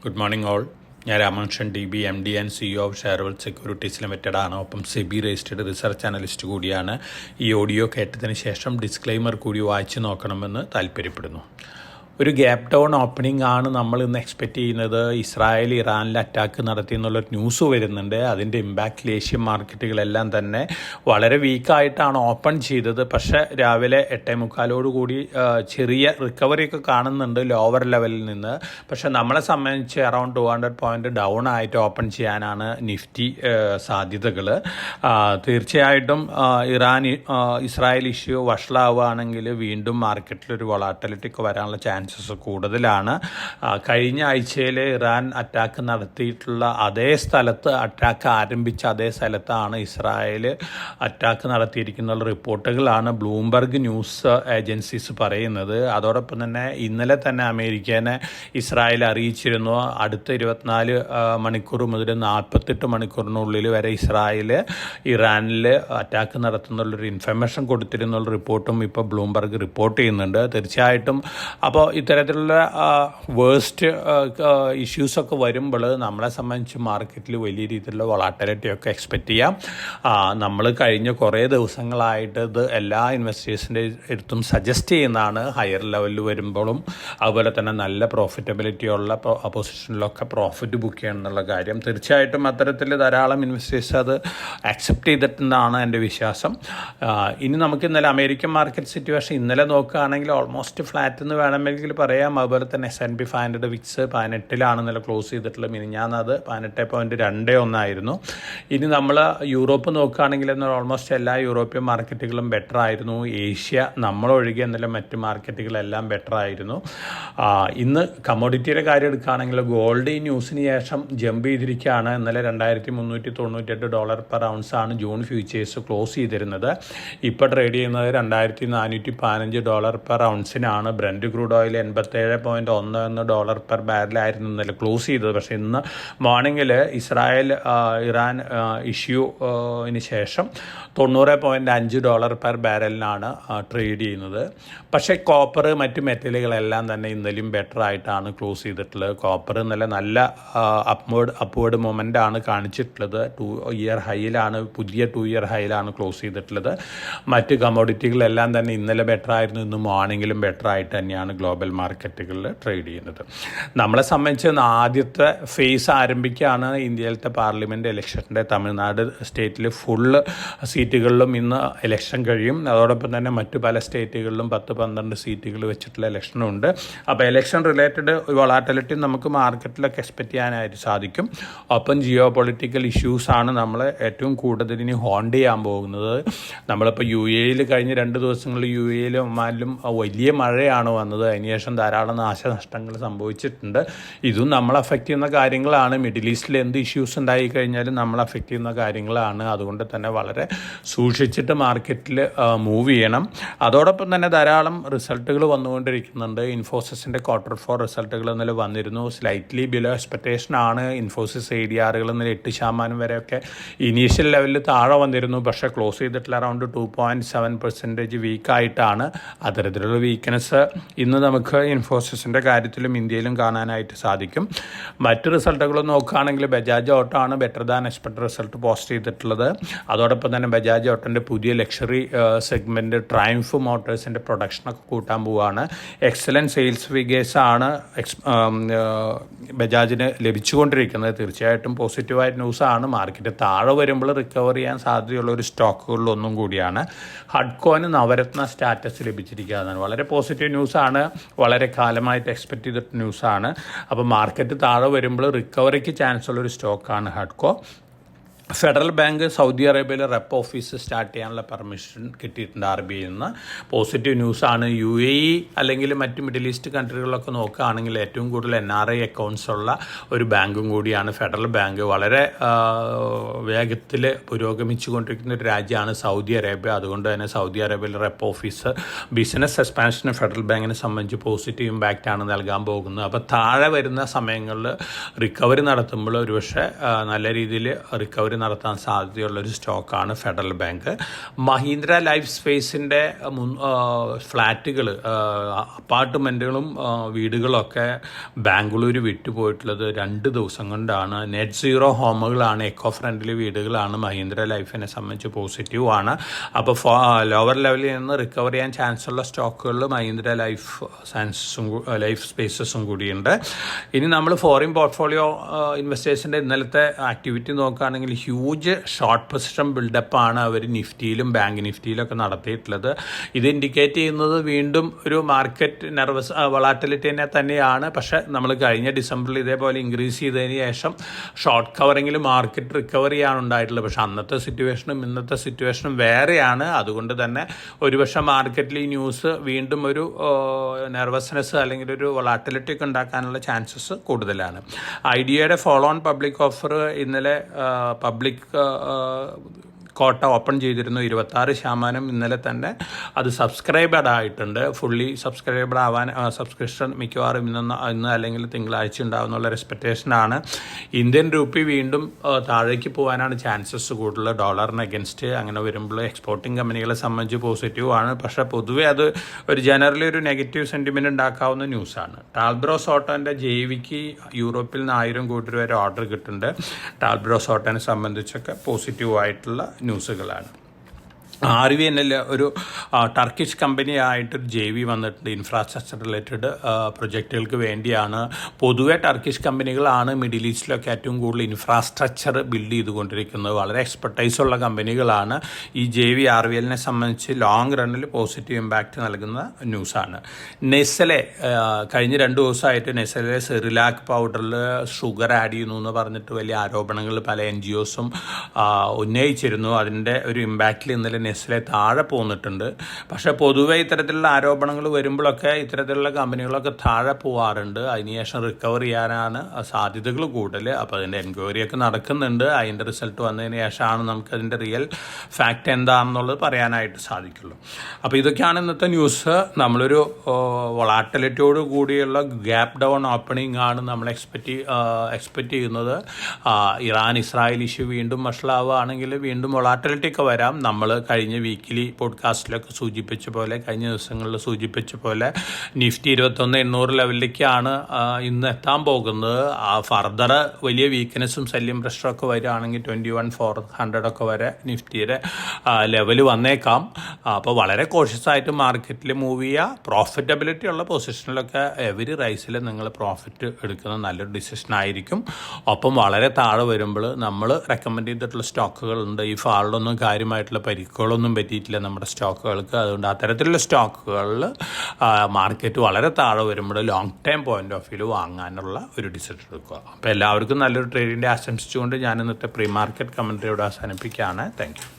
Good morning all. ഞാൻ Ramakrishnan DB MD and CEO of Sharewealth securities limited ആണ്. ഒപ്പം SEBI registered research analyst കൂടിയാണ്. ഈ ഓഡിയോ കേട്ടതിന് ശേഷം ഡിസ്ക്ലെയിമർ കൂടി വായിച്ചു നോക്കണമെന്ന് താല്പര്യപ്പെടുന്നു. ഒരു ഗ്യാപ്പ് ഡൗൺ ഓപ്പണിംഗ് ആണ് നമ്മൾ ഇന്ന് എക്സ്പെക്റ്റ് ചെയ്യുന്നത്. ഇസ്രായേൽ ഇറാനിൽ അറ്റാക്ക് നടത്തി എന്നുള്ളൊരു ന്യൂസ് വരുന്നുണ്ട്. അതിൻ്റെ ഇമ്പാക്റ്റിൽ ഏഷ്യൻ മാർക്കറ്റുകളെല്ലാം തന്നെ വളരെ വീക്കായിട്ടാണ് ഓപ്പൺ ചെയ്തത്. പക്ഷേ രാവിലെ 8:45 കൂടി ചെറിയ റിക്കവറിയൊക്കെ കാണുന്നുണ്ട് ലോവർ ലെവലിൽ നിന്ന്. പക്ഷേ നമ്മളെ സംബന്ധിച്ച് അറൗണ്ട് 200 പോയിൻ്റ് ഡൗൺ ആയിട്ട് ഓപ്പൺ ചെയ്യാനാണ് നിഫ്റ്റി സാധ്യതകൾ. തീർച്ചയായിട്ടും ഇസ്രായേൽ ഇഷ്യൂ വഷളാവുകയാണെങ്കിൽ വീണ്ടും മാർക്കറ്റിലൊരു വൊളാറ്റിലിറ്റി ഒക്കെ വരാനുള്ള ചാൻസസ് കൂടുതലാണ്. കഴിഞ്ഞ ആഴ്ചയിൽ ഇറാൻ അറ്റാക്ക് നടത്തിയിട്ടുള്ള അതേ സ്ഥലത്ത്, അറ്റാക്ക് ആരംഭിച്ച അതേ സ്ഥലത്താണ് ഇസ്രായേൽ അറ്റാക്ക് നടത്തിയിരിക്കുന്ന റിപ്പോർട്ടുകളാണ് ബ്ലൂംബർഗ് ന്യൂസ് ഏജൻസീസ് പറയുന്നത്. അതോടൊപ്പം തന്നെ ഇന്നലെ തന്നെ അമേരിക്കനെ ഇസ്രായേൽ അറിയിച്ചിരുന്നു അടുത്ത 24 മണിക്കൂർ മുതൽ 48 മണിക്കൂറിനുള്ളിൽ വരെ ഇസ്രായേൽ ഇറാനിൽ അറ്റാക്ക് നടത്തുന്നുള്ളൊരു ഇൻഫർമേഷൻ കൊടുത്തിരുന്നുള്ള റിപ്പോർട്ടും ഇപ്പോൾ ബ്ലൂംബർഗ് റിപ്പോർട്ട് ചെയ്യുന്നുണ്ട്. തീർച്ചയായിട്ടും അപ്പോൾ ഇത്തരത്തിലുള്ള വേഴ്സ്റ്റ് ഇഷ്യൂസൊക്കെ വരുമ്പോൾ നമ്മളെ സംബന്ധിച്ച് മാർക്കറ്റിൽ വലിയ രീതിയിലുള്ള വൊളാറ്റിലിറ്റി ഒക്കെ എക്സ്പെക്റ്റ് ചെയ്യാം. നമ്മൾ കഴിഞ്ഞ കുറേ ദിവസങ്ങളായിട്ട് ഇത് എല്ലാ ഇൻവെസ്റ്റേഴ്സിൻ്റെ അടുത്തും സജസ്റ്റ് ചെയ്യുന്നതാണ്. ഹയർ ലെവലിൽ വരുമ്പോഴും അതുപോലെ തന്നെ നല്ല പ്രോഫിറ്റബിലിറ്റി ഉള്ള പൊസിഷനിലൊക്കെ പ്രോഫിറ്റ് ബുക്ക് ചെയ്യണം എന്നുള്ള കാര്യം. തീർച്ചയായിട്ടും അത്തരത്തിൽ ധാരാളം ഇൻവെസ്റ്റേഴ്സ് അത് അക്സെപ്റ്റ് ചെയ്തിട്ടുണ്ടെന്നാണ് എൻ്റെ വിശ്വാസം. ഇനി നമുക്ക് ഇന്നലെ അമേരിക്കൻ മാർക്കറ്റ് സിറ്റുവേഷൻ ഇന്നലെ നോക്കുകയാണെങ്കിൽ ഓൾമോസ്റ്റ് ഫ്ലാറ്റ് എന്ന് വേണമെങ്കിൽ പറയാം. അതുപോലെ തന്നെ S&P 500 വിക്സ് 18 ഇന്നലെ ക്ലോസ് ചെയ്തിട്ടുള്ളത്. മിനിഞ്ഞാന്ന് അത് 18.21 ആയിരുന്നു. ഇനി നമ്മൾ യൂറോപ്പ് നോക്കുകയാണെങ്കിൽ ഓൾമോസ്റ്റ് എല്ലാ യൂറോപ്യൻ മാർക്കറ്റുകളും ബെറ്റർ ആയിരുന്നു. ഏഷ്യ നമ്മളൊഴികെ ഇന്നലെ മറ്റ് മാർക്കറ്റുകളെല്ലാം ബെറ്റർ ആയിരുന്നു. ഇന്ന് കമ്മോഡിറ്റിയുടെ കാര്യം എടുക്കുകയാണെങ്കിൽ ഗോൾഡ് ഈ ന്യൂസിന് ശേഷം ജമ്പ് ചെയ്തിരിക്കുകയാണ്. ഇന്നലെ $2,398 പെർ ഔൺസ് ആണ് ജൂൺ ഫ്യൂച്ചേഴ്സ് ക്ലോസ് ചെയ്തിരുന്നത്. ഇപ്പോൾ ട്രേഡ് ചെയ്യുന്നത് $2,415 പെർ ഔൺസിനാണ്. ബ്രന്റ് ക്രൂഡ് ഓയിൽ $87.11 പെർ ബാരലായിരുന്നു ഇന്നലെ ക്ലോസ് ചെയ്തത്. പക്ഷേ ഇന്ന് മോർണിംഗിൽ ഇറാൻ ഇഷ്യൂന് ശേഷം $90.5 പെർ ബാരലിനാണ് ട്രേഡ് ചെയ്യുന്നത്. പക്ഷേ കോപ്പർ മറ്റ് മെറ്റലുകളെല്ലാം തന്നെ ഇന്നലെയും ബെറ്റർ ആയിട്ടാണ് ക്ലോസ് ചെയ്തിട്ടുള്ളത്. കോപ്പർ ഇന്നലെ നല്ല അപ്വേർഡ് മൊമെൻ്റ് ആണ് കാണിച്ചിട്ടുള്ളത്. 2 ഇയർ ഹൈയിലാണ്, പുതിയ 2 ഇയർ ഹൈയിലാണ് ക്ലോസ് ചെയ്തിട്ടുള്ളത്. മറ്റ് കമ്മോഡിറ്റികളെല്ലാം തന്നെ ഇന്നലെ ബെറ്റർ ആയിരുന്നു. ഇന്ന് മോർണിംഗിലും ബെറ്റർ ആയിട്ട് തന്നെയാണ് ഗ്ലോബൽ മാർക്കറ്റുകളിൽ ട്രേഡ് ചെയ്യുന്നത്. നമ്മളെ സംബന്ധിച്ച് ആദ്യത്തെ ഫേസ് ആരംഭിക്കുകയാണ്. ഇന്ത്യയിലത്തെ പാർലമെൻറ്റ് ഇലക്ഷൻ്റെ തമിഴ്നാട് സ്റ്റേറ്റിൽ ഫുള്ള് സീറ്റുകളിലും ഇന്ന് ഇലക്ഷൻ കഴിയും. അതോടൊപ്പം തന്നെ മറ്റു പല സ്റ്റേറ്റുകളിലും 10-12 സീറ്റുകൾ വെച്ചിട്ടുള്ള ഇലക്ഷനുണ്ട്. അപ്പോൾ ഇലക്ഷൻ റിലേറ്റഡ് വൊളാറ്റിലിറ്റി നമുക്ക് മാർക്കറ്റിലൊക്കെ എക്സ്പെക്റ്റ് ചെയ്യാനായിട്ട് സാധിക്കും. ഒപ്പം ജിയോ പൊളിറ്റിക്കൽ ഇഷ്യൂസാണ് നമ്മൾ ഏറ്റവും കൂടുതൽ ഇനി ഹോണ്ട് ചെയ്യാൻ പോകുന്നത്. നമ്മളിപ്പോൾ UAE കഴിഞ്ഞ 2 ദിവസങ്ങളിൽ UAE ഒമാനിലും വലിയ മഴയാണ് വന്നത്. അതിനുശേഷം ധാരാളം നാശനഷ്ടങ്ങൾ സംഭവിച്ചിട്ടുണ്ട്. ഇതും നമ്മൾ അഫക്റ്റ് ചെയ്യുന്ന കാര്യങ്ങളാണ്. മിഡിൽ ഈസ്റ്റിൽ എന്ത് ഇഷ്യൂസ് ഉണ്ടായി കഴിഞ്ഞാലും നമ്മൾ അഫക്റ്റ് ചെയ്യുന്ന കാര്യങ്ങളാണ്. അതുകൊണ്ട് തന്നെ വളരെ സൂക്ഷിച്ചിട്ട് മാർക്കറ്റിൽ മൂവ് ചെയ്യണം. അതോടൊപ്പം തന്നെ ധാരാളം റിസൾട്ടുകൾ വന്നുകൊണ്ടിരിക്കുന്നുണ്ട്. ഇൻഫോസിസിൻ്റെ Q4 റിസൾട്ടുകൾ ഇന്നലെ വന്നിരുന്നു. സ്ലൈറ്റ്ലി ബിലോ എക്സ്പെക്റ്റേഷൻ ആണ്. ഇൻഫോസിസ് ADRകൾ ഇന്നലെ 8% വരെയൊക്കെ ഇനീഷ്യൽ ലെവലിൽ താഴെ വന്നിരുന്നു. പക്ഷേ ക്ലോസ് ചെയ്തിട്ടുള്ള അറൗണ്ട് 2.7% വീക്കായിട്ടാണ്. അത്തരത്തിലുള്ള വീക്ക്നെസ് ഇന്ന് നമുക്ക് ഇൻഫോസിസിൻ്റെ കാര്യത്തിലും ഇന്ത്യയിലും കാണാനായിട്ട് സാധിക്കും. മറ്റ് റിസൾട്ടുകൾ നോക്കുകയാണെങ്കിൽ ബജാജ് ഓട്ടോ ആണ് better than expect result post ചെയ്തിട്ടുള്ളത്. അതോടൊപ്പം തന്നെ ബജാജ് ഓട്ടോൻ്റെ പുതിയ ലക്ഷറി സെഗ്മെൻറ്റ് ട്രയംഫ് മോട്ടോഴ്സിൻ്റെ പ്രൊഡക്ഷനൊക്കെ കൂട്ടാൻ പോവുകയാണ്. എക്സലൻറ്റ് സെയിൽസ് ഫിഗേഴ്സാണ് ബജാജിന് ലഭിച്ചുകൊണ്ടിരിക്കുന്നത്. തീർച്ചയായിട്ടും പോസിറ്റീവായിട്ട് ന്യൂസാണ്. മാർക്കറ്റ് താഴെ വരുമ്പോൾ റിക്കവർ ചെയ്യാൻ സാധ്യതയുള്ള ഒരു സ്റ്റോക്കുകളിലൊന്നും കൂടിയാണ്. ഹഡ്കോന് നവരത്ന സ്റ്റാറ്റസ് ലഭിച്ചിരിക്കുകയാണ്. വളരെ പോസിറ്റീവ് ന്യൂസാണ്. വളരെ കാലമായിട്ട് എക്സ്പെക്റ്റ് ചെയ്തിട്ട് ന്യൂസാണ്. അപ്പോൾ മാർക്കറ്റ് താഴെ വരുമ്പോൾ റിക്കവറിക്ക് ചാൻസ് ഉള്ളൊരു സ്റ്റോക്കാണ് ഹഡ്കോ. ഫെഡറൽ ബാങ്ക് സൗദി അറേബ്യയിൽ റെപ്പ് ഓഫീസ് സ്റ്റാർട്ട് ചെയ്യാനുള്ള പെർമിഷൻ കിട്ടിയിട്ടുണ്ട് RBIയിൽ നിന്ന്. പോസിറ്റീവ് ന്യൂസാണ്. UAE അല്ലെങ്കിൽ മറ്റ് മിഡിൽ ഈസ്റ്റ് കൺട്രികളിലൊക്കെ നോക്കുകയാണെങ്കിൽ ഏറ്റവും കൂടുതൽ NRI അക്കൗണ്ട്സ് ഉള്ള ഒരു ബാങ്കും കൂടിയാണ് ഫെഡറൽ ബാങ്ക്. വളരെ വേഗത്തിൽ പുരോഗമിച്ചു കൊണ്ടിരിക്കുന്ന ഒരു രാജ്യമാണ് സൗദി അറേബ്യ. അതുകൊണ്ട് തന്നെ സൗദി അറേബ്യയിൽ റെപ്പ് ഓഫീസ് ബിസിനസ് എക്സ്പാൻഷന് ഫെഡറൽ ബാങ്കിനെ സംബന്ധിച്ച് പോസിറ്റീവ് ഇമ്പാക്റ്റ് ആണ് നൽകാൻ പോകുന്നത്. അപ്പോൾ താഴെ വരുന്ന സമയങ്ങളിൽ റിക്കവറി നടത്തുമ്പോൾ ഒരുപക്ഷെ നല്ല രീതിയിൽ റിക്കവറി റിക്കവറി നടത്താൻ സാധ്യതയുള്ളൊരു സ്റ്റോക്കാണ് ഫെഡറൽ ബാങ്ക്. മഹീന്ദ്ര ലൈഫ് സ്പേസിൻ്റെ ഫ്ലാറ്റുകൾ, അപ്പാർട്ട്മെൻറ്റുകളും വീടുകളൊക്കെ ബാംഗ്ലൂർ വിട്ടുപോയിട്ടുള്ളത് 2 ദിവസം കൊണ്ടാണ്. നെറ്റ് സീറോ ഹോമുകളാണ്, എക്കോ ഫ്രണ്ട്ലി വീടുകളാണ്. മഹീന്ദ്ര ലൈഫിനെ സംബന്ധിച്ച് പോസിറ്റീവ് ആണ്. അപ്പോൾ ലോവർ ലെവലിൽ നിന്ന് റിക്കവർ ചെയ്യാൻ ചാൻസ് ഉള്ള സ്റ്റോക്കുകളിൽ മഹീന്ദ്ര ലൈഫ് സ്പേസസും കൂടിയുണ്ട്. ഇനി നമ്മൾ ഫോറിൻ പോർട്ട്ഫോളിയോ ഇൻവെസ്റ്റേഴ്സിൻ്റെ ഇന്നലത്തെ ആക്ടിവിറ്റി നോക്കുകയാണെങ്കിൽ ഹ്യൂജ് ഷോർട്ട് പൊസിഷൻ ബിൽഡപ്പാണ് അവർ നിഫ്റ്റിയിലും ബാങ്ക് നിഫ്റ്റിയിലൊക്കെ നടത്തിയിട്ടുള്ളത്. ഇത് ഇൻഡിക്കേറ്റ് ചെയ്യുന്നത് വീണ്ടും ഒരു മാർക്കറ്റ് വളാറ്റിലിറ്റിനെ തന്നെയാണ്. പക്ഷേ നമ്മൾ കഴിഞ്ഞ ഡിസംബറിൽ ഇതേപോലെ ഇൻക്രീസ് ചെയ്തതിന് ശേഷം ഷോർട്ട് കവറിങ്ങിൽ മാർക്കറ്റ് റിക്കവറിയാണ് ഉണ്ടായിട്ടുള്ളത്. പക്ഷേ അന്നത്തെ സിറ്റുവേഷനും ഇന്നത്തെ സിറ്റുവേഷനും വേറെയാണ്. അതുകൊണ്ട് തന്നെ ഒരുപക്ഷെ മാർക്കറ്റിൽ ഈ ന്യൂസ് വീണ്ടും ഒരു നെർവസ്നെസ് അല്ലെങ്കിൽ ഒരു വൊളാറ്റിലിറ്റി ഒക്കെ ഉണ്ടാക്കാനുള്ള ചാൻസസ് കൂടുതലാണ്. ഐഡിയയുടെ ഫോളോ ഓൺ പബ്ലിക് ഓഫർ ഇന്നലെ പബ്ലിക് കോട്ട ഓപ്പൺ ചെയ്തിരുന്നു. 26% ഇന്നലെ തന്നെ അത് സബ്സ്ക്രൈബഡ് ആയിട്ടുണ്ട്. ഫുള്ളി സബ്സ്ക്രൈബഡ് ആവാൻ സബ്സ്ക്രിപ്ഷൻ മിക്കവാറും ഇന്ന് അല്ലെങ്കിൽ തിങ്കളാഴ്ച ഉണ്ടാകുന്നുള്ള എക്സ്പെക്റ്റേഷനാണ്. ഇന്ത്യൻ രൂപി വീണ്ടും താഴേക്ക് പോകാനാണ് ചാൻസസ് കൂടുതൽ ഡോളറിന് അഗൻസ്റ്റ്. അങ്ങനെ വരുമ്പോൾ എക്സ്പോർട്ടിംഗ് കമ്പനികളെ സംബന്ധിച്ച് പോസിറ്റീവാണ്. പക്ഷേ പൊതുവേ അത് ഒരു ജനറലി ഒരു നെഗറ്റീവ് സെൻറ്റിമെൻറ്റ് ഉണ്ടാക്കാവുന്ന ന്യൂസാണ്. ടാൽബ്രോസ് ഓട്ടോൻ്റെ ജെവിക്ക് യൂറോപ്പിൽ നിന്ന് 1000 കോടി രൂപ വരെ ഓർഡർ കിട്ടുന്നുണ്ട്. ടാൽബ്രോസ് ഓട്ടോനെ സംബന്ധിച്ചൊക്കെ പോസിറ്റീവായിട്ടുള്ള ന്യൂസുകളാണ്. RVNL ഒരു ടർക്കിഷ് കമ്പനി ആയിട്ടൊരു JV വന്നിട്ടുണ്ട്. ഇൻഫ്രാസ്ട്രക്ചർ റിലേറ്റഡ് പ്രൊജക്റ്റുകൾക്ക് വേണ്ടിയാണ്. പൊതുവെ ടർക്കിഷ് കമ്പനികളാണ് മിഡിൽ ഈസ്റ്റിലൊക്കെ ഏറ്റവും കൂടുതൽ ഇൻഫ്രാസ്ട്രക്ചർ ബിൽഡ് ചെയ്തുകൊണ്ടിരിക്കുന്നത്. വളരെ എക്സ്പെർട്ടൈസ് ഉള്ള കമ്പനികളാണ്. ഈ JV RVNLനെ സംബന്ധിച്ച് ലോങ് റണ്ണിൽ പോസിറ്റീവ് ഇമ്പാക്റ്റ് നൽകുന്ന ന്യൂസാണ്. നെസ്ലെ കഴിഞ്ഞ 2 ദിവസമായിട്ട് നെസ്ലെ സെറിലാക്ക് പൗഡറിൽ ഷുഗർ ആഡ് ചെയ്യുന്നു എന്ന് പറഞ്ഞിട്ട് വലിയ ആരോപണങ്ങൾ പല NGOസും ഉന്നയിച്ചിരുന്നു. അതിൻ്റെ ഒരു ഇമ്പാക്റ്റിൽ ഇന്നലെ നെസ്ലെ താഴെ പോന്നിട്ടുണ്ട്. പക്ഷേ പൊതുവെ ഇത്തരത്തിലുള്ള ആരോപണങ്ങൾ വരുമ്പോഴൊക്കെ ഇത്തരത്തിലുള്ള കമ്പനികളൊക്കെ താഴെ പോവാറുണ്ട്. അതിനുശേഷം റിക്കവർ ചെയ്യാനാണ് സാധ്യതകൾ കൂടുതൽ. അപ്പോൾ അതിൻ്റെ എൻക്വയറിയൊക്കെ നടക്കുന്നുണ്ട്. അതിൻ്റെ റിസൾട്ട് വന്നതിന് ശേഷമാണ് നമുക്കതിൻ്റെ റിയൽ ഫാക്റ്റ് എന്താണെന്നുള്ളത് പറയാനായിട്ട് സാധിക്കുള്ളൂ. അപ്പോൾ ഇതൊക്കെയാണ് ഇന്നത്തെ ന്യൂസ്. നമ്മളൊരു വൊളാറ്റിലിറ്റിയോട് കൂടിയുള്ള ഗ്യാപ്പ് ഡൗൺ ഓപ്പണിംഗ് ആണ് നമ്മൾ എക്സ്പെക്റ്റ് ചെയ്യുന്നത്. ഇറാൻ ഇസ്രായേൽ ഇഷ്യൂ വീണ്ടും വഷളാവുകയാണെങ്കിൽ വീണ്ടും വൊളാറ്റിലിറ്റി ഒക്കെ വരാം. നമ്മൾ കഴിഞ്ഞ വീക്കിലി പോഡ്കാസ്റ്റിലൊക്കെ സൂചിപ്പിച്ച പോലെ, കഴിഞ്ഞ ദിവസങ്ങളിൽ സൂചിപ്പിച്ച പോലെ നിഫ്റ്റി 21,800 ലെവലിലേക്കാണ് ഇന്ന് എത്താൻ പോകുന്നത്. ഫർദർ വലിയ വീക്ക്നെസ്സും സെല്ലിംഗ് പ്രഷറൊക്കെ വരികയാണെങ്കിൽ 21,400 ഒക്കെ വരെ നിഫ്റ്റിയുടെ ലെവൽ വന്നേക്കാം. അപ്പോൾ വളരെ കോഷ്യസ് ആയിട്ട് മാർക്കറ്റിൽ മൂവ് ചെയ്യുക. പ്രോഫിറ്റബിലിറ്റി ഉള്ള പൊസിഷനിലൊക്കെ എവരി റൈസിൽ നിങ്ങൾ പ്രോഫിറ്റ് എടുക്കുന്നത് നല്ലൊരു ഡിസിഷൻ ആയിരിക്കും. ഒപ്പം വളരെ താഴെ വരുമ്പോൾ നമ്മൾ റെക്കമെൻഡ് ചെയ്തിട്ടുള്ള സ്റ്റോക്കുകളുണ്ട്. ഈ ഫാളിലൊന്നും കാര്യമായിട്ടുള്ള പരിക്കുകളൊന്നും പറ്റിയിട്ടില്ല നമ്മുടെ സ്റ്റോക്കുകൾക്ക്. അതുകൊണ്ട് അത്തരത്തിലുള്ള സ്റ്റോക്കുകളിൽ മാർക്കറ്റ് വളരെ താഴെ വരുമ്പോൾ long time point of view വാങ്ങാനുള്ള ഒരു ഡിസിഷൻ എടുക്കുക. അപ്പോൾ എല്ലാവർക്കും നല്ലൊരു ട്രേഡിൻ്റെ ആശംസിച്ചുകൊണ്ട് ഞാൻ ഇന്നത്തെ പ്രീ മാർക്കറ്റ് കമൻട്രിയോട് അവസാനിപ്പിക്കുകയാണ്. Thank you.